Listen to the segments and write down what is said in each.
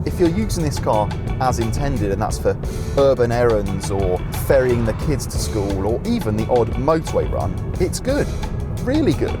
If you're using this car as intended, and that's for urban errands or ferrying the kids to school or even the odd motorway run, it's good, really good.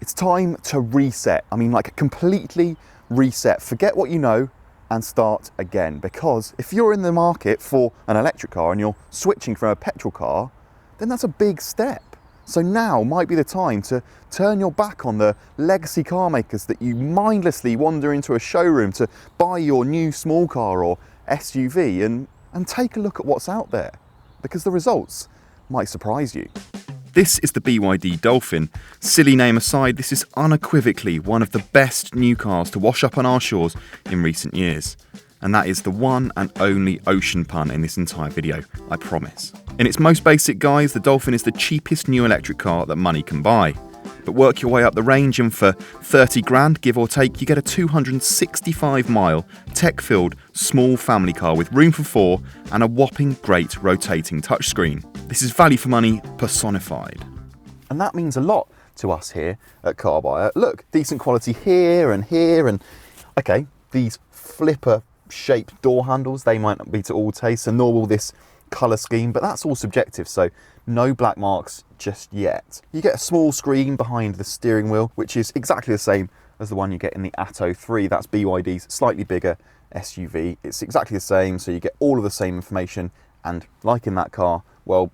It's time to reset. I mean, like completely reset. Forget what you know and start again. Because if you're in the market for an electric car and you're switching from a petrol car, then that's a big step. So now might be the time to turn your back on the legacy car makers that you mindlessly wander into a showroom to buy your new small car or SUV and take a look at what's out there, because the results might surprise you. This is the BYD Dolphin. Silly name aside, this is unequivocally one of the best new cars to wash up on our shores in recent years. And that is the one and only ocean pun in this entire video, I promise. In its most basic guise, the Dolphin is the cheapest new electric car that money can buy. But work your way up the range and for 30 grand, give or take, you get a 265 mile, tech-filled, small family car with room for four and a whopping great rotating touchscreen. This is value for money personified. And that means a lot to us here at Carbuyer. Look, decent quality here, and okay, these flipper shaped door handles, they might not be to all tastes, and nor will this colour scheme, but that's all subjective, so no black marks just yet. You get a small screen behind the steering wheel, which is exactly the same as the one you get in the Atto 3. That's BYD's slightly bigger SUV. It's exactly the same, so you get all of the same information, and like in that car, well,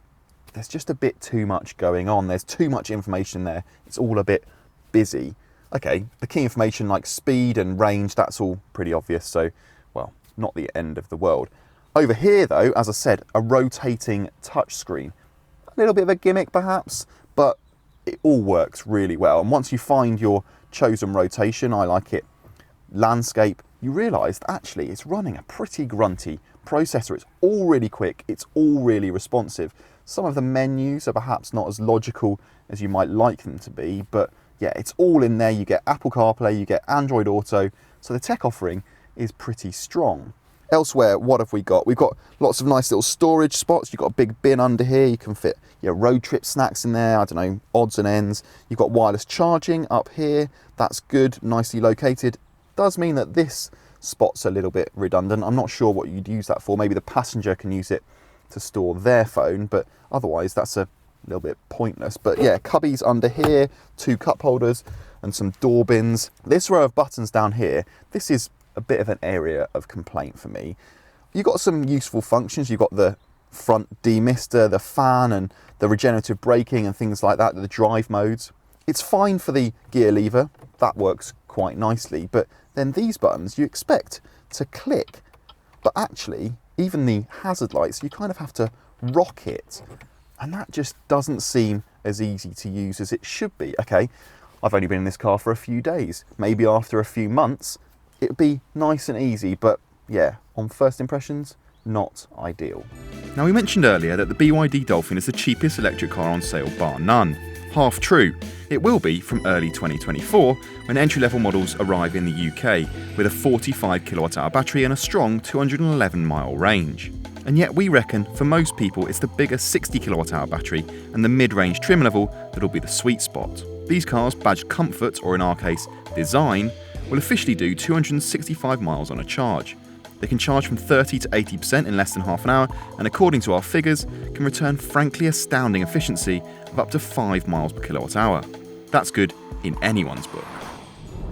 there's just a bit too much going on. There's too much information there. It's all a bit busy. Okay, the key information like speed and range, that's all pretty obvious, so well, not the end of the world. Over here though, as I said, a rotating touchscreen. A little bit of a gimmick perhaps, but it all works really well. And once you find your chosen rotation, I like it, landscape, you realise that actually it's running a pretty grunty processor. It's all really quick, it's all really responsive. Some of the menus are perhaps not as logical as you might like them to be, but yeah, it's all in there. You get Apple CarPlay, you get Android Auto, so the tech offering is pretty strong. Elsewhere, what have we got? We've got lots of nice little storage spots. You've got a big bin under here. You can fit your road trip snacks in there. I don't know, odds and ends. You've got wireless charging up here. That's good, nicely located. Does mean that this spot's a little bit redundant. I'm not sure what you'd use that for. Maybe the passenger can use it to store their phone, but otherwise that's a little bit pointless. But yeah, cubbies under here, 2 cup holders and some door bins. This row of buttons down here, this is a bit of an area of complaint for me. You've got some useful functions. You've got the front demister, the fan and the regenerative braking and things like that, the drive modes. It's fine for the gear lever, that works quite nicely, but then these buttons you expect to click, but actually even the hazard lights, you kind of have to rock it, and that just doesn't seem as easy to use as it should be. Okay, I've only been in this car for a few days, maybe after a few months it'd be nice and easy, but yeah, on first impressions, not ideal. Now, we mentioned earlier that the BYD Dolphin is the cheapest electric car on sale bar none. Half true. It will be from early 2024 when entry-level models arrive in the UK with a 45 kWh battery and a strong 211 mile range. And yet we reckon for most people it's the bigger 60 kWh battery and the mid-range trim level that'll be the sweet spot. These cars, badged comfort, or in our case, design, will officially do 265 miles on a charge. They can charge from 30 to 80% in less than half an hour, and according to our figures, can return frankly astounding efficiency of up to 5 miles per kilowatt hour. That's good in anyone's book.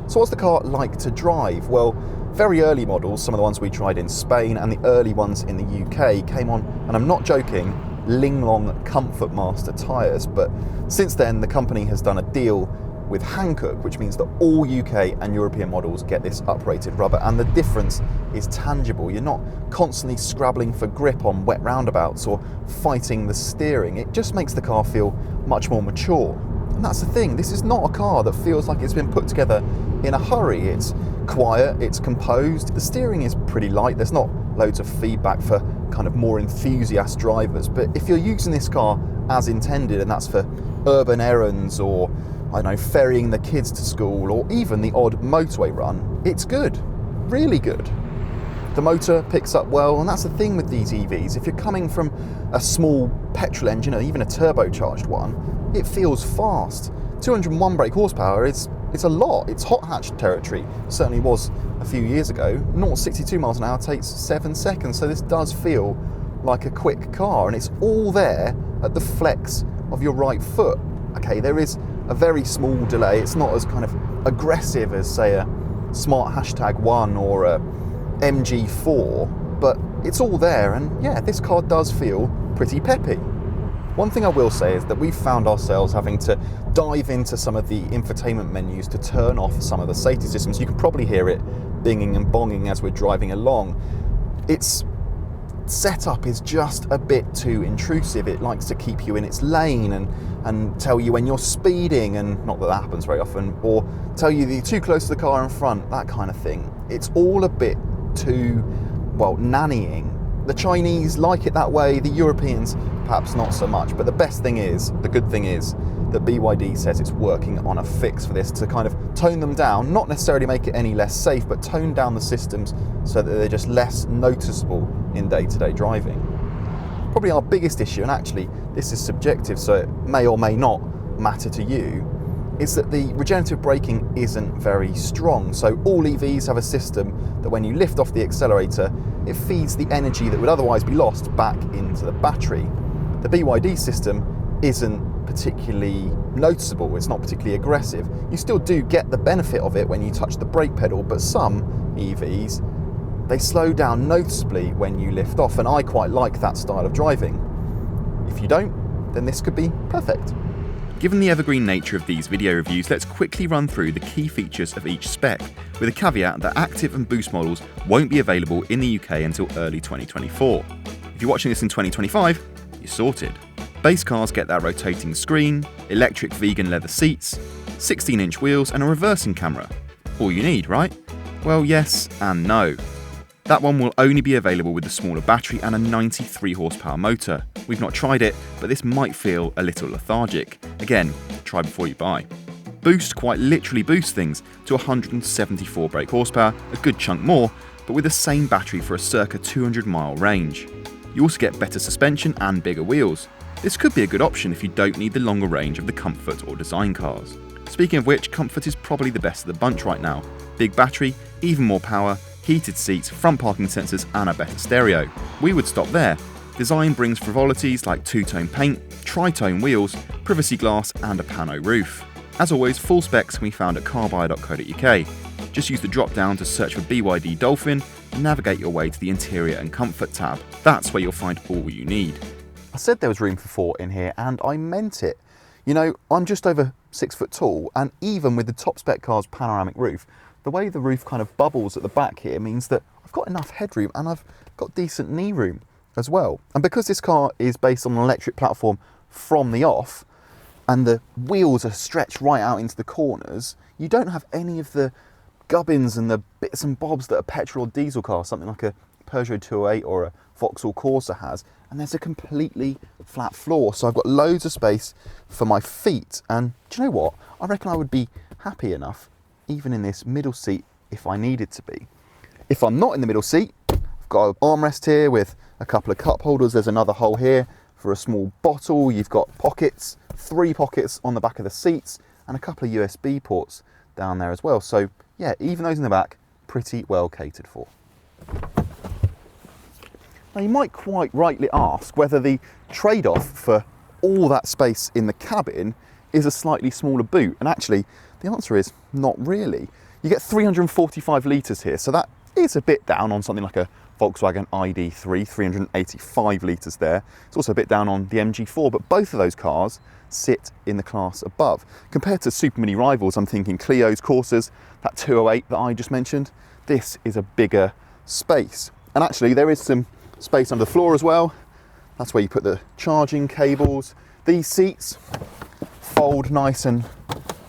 So what's the car like to drive? Well, very early models, some of the ones we tried in Spain and the early ones in the UK, came on, and I'm not joking, Linglong Comfort Master tyres, but since then the company has done a deal with Hankook, which means that all UK and European models get this uprated rubber, and the difference is tangible. You're not constantly scrabbling for grip on wet roundabouts or fighting the steering. It just makes the car feel much more mature. And that's the thing, this is not a car that feels like it's been put together in a hurry. It's quiet, it's composed, the steering is pretty light, there's not loads of feedback for kind of more enthusiast drivers, but if you're using this car as intended, and that's for urban errands or I don't know, ferrying the kids to school or even the odd motorway run, it's good, really good. The motor picks up well, and that's the thing with these EVs. If you're coming from a small petrol engine or even a turbocharged one, it feels fast. 201 brake horsepower is It's a lot. It's hot hatch territory. Certainly was a few years ago. 0-62 miles an hour takes 7 seconds, so this does feel like a quick car, and it's all there at the flex of your right foot. Okay, there is a very small delay. It's not as kind of aggressive as, say, a Smart Hashtag 1 or a MG4, but it's all there, and yeah, this car does feel pretty peppy. One thing I will say is that we've found ourselves having to dive into some of the infotainment menus to turn off some of the safety systems. You can probably hear it binging and bonging as we're driving along. Its setup is just a bit too intrusive. It likes to keep you in its lane and tell you when you're speeding, and not that that happens very often, or tell you that you're too close to the car in front, that kind of thing. It's all a bit too, well, nannying. The Chinese like it that way, the Europeans perhaps not so much, but the good thing is that BYD says it's working on a fix for this to kind of tone them down, not necessarily make it any less safe, but tone down the systems so that they're just less noticeable in day-to-day driving. Probably our biggest issue, and actually this is subjective so it may or may not matter to you, is that the regenerative braking isn't very strong. So all EVs have a system that when you lift off the accelerator, it feeds the energy that would otherwise be lost back into the battery. The BYD system isn't particularly noticeable, it's not particularly aggressive. You still do get the benefit of it when you touch the brake pedal, but some EVs, they slow down noticeably when you lift off, and I quite like that style of driving. If you don't, then this could be perfect. Given the evergreen nature of these video reviews, let's quickly run through the key features of each spec, with a caveat that Active and Boost models won't be available in the UK until early 2024. If you're watching this in 2025, you're sorted. Base cars get that rotating screen, electric vegan leather seats, 16-inch wheels and a reversing camera. All you need, right? Well, yes and no. That one will only be available with the smaller battery and a 93 horsepower motor. We've not tried it, but this might feel a little lethargic. Again, try before you buy. Boost quite literally boosts things to 174 brake horsepower, a good chunk more, but with the same battery for a circa 200 mile range. You also get better suspension and bigger wheels. This could be a good option if you don't need the longer range of the Comfort or Design cars. Speaking of which, Comfort is probably the best of the bunch right now. Big battery, even more power, heated seats, front parking sensors and a better stereo. We would stop there. Design brings frivolities like two-tone paint, tri-tone wheels, privacy glass and a pano roof. As always, full specs can be found at carbuyer.co.uk. Just use the drop down to search for BYD Dolphin and navigate your way to the Interior and Comfort tab. That's where you'll find all you need. I said there was room for 4 in here, and I meant it. You know, I'm just over 6 foot tall, and even with the top spec car's panoramic roof, the way the roof kind of bubbles at the back here means that I've got enough headroom and I've got decent knee room as well. And because this car is based on an electric platform from the off, and the wheels are stretched right out into the corners, you don't have any of the gubbins and the bits and bobs that a petrol or diesel car, something like a Peugeot 208 or a Vauxhall Corsa has, and there's a completely flat floor. So I've got loads of space for my feet, and do you know what? I reckon I would be happy enough even in this middle seat if I needed to be. If I'm not in the middle seat, I've got an armrest here with a couple of cup holders. There's another hole here for a small bottle. You've got pockets, 3 pockets on the back of the seats, and a couple of USB ports down there as well. So yeah, even those in the back, pretty well catered for. Now you might quite rightly ask whether the trade-off for all that space in the cabin is a slightly smaller boot, and actually the answer is not really. You get 345 litres here, so that is a bit down on something like a Volkswagen ID3, 385 litres there. It's also a bit down on the MG4, but both of those cars sit in the class above. Compared to super mini rivals, I'm thinking Clio's, Corsas, that 208 that I just mentioned, this is a bigger space. And actually there is some space under the floor as well. That's where you put the charging cables. These seats fold nice and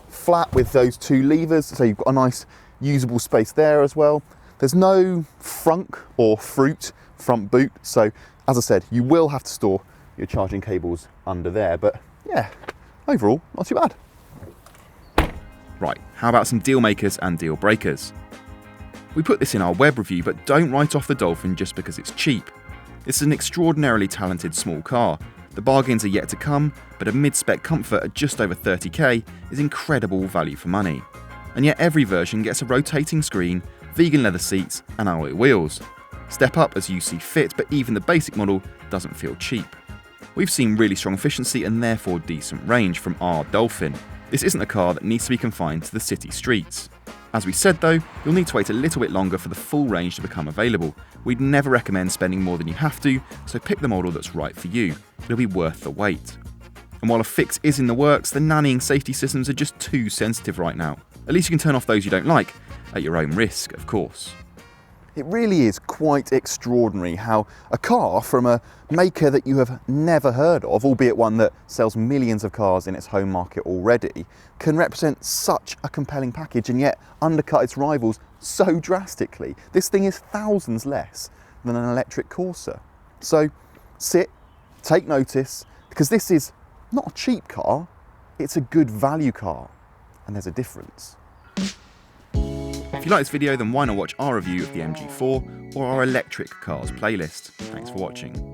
flat with those 2 levers, so you've got a nice usable space there as well. There's no frunk or fruit front boot, so as I said, you will have to store your charging cables under there, but yeah, overall, not too bad. Right, how about some deal makers and deal breakers? We put this in our web review, but don't write off the Dolphin just because it's cheap. It's an extraordinarily talented small car. The bargains are yet to come, but a mid-spec Comfort at just over 30k is incredible value for money. And yet every version gets a rotating screen, vegan leather seats and alloy wheels. Step up as you see fit, but even the basic model doesn't feel cheap. We've seen really strong efficiency and therefore decent range from our Dolphin. This isn't a car that needs to be confined to the city streets. As we said though, you'll need to wait a little bit longer for the full range to become available. We'd never recommend spending more than you have to, so pick the model that's right for you. It'll be worth the wait. And while a fix is in the works, the nannying safety systems are just too sensitive right now. At least you can turn off those you don't like, at your own risk, of course. It really is quite extraordinary how a car from a maker that you have never heard of, albeit one that sells millions of cars in its home market already, can represent such a compelling package and yet undercut its rivals so drastically. This thing is thousands less than an electric Corsa. So sit, take notice, because this is not a cheap car, it's a good value car, and there's a difference. If you like this video, then why not watch our review of the MG4 or our electric cars playlist. Thanks for watching.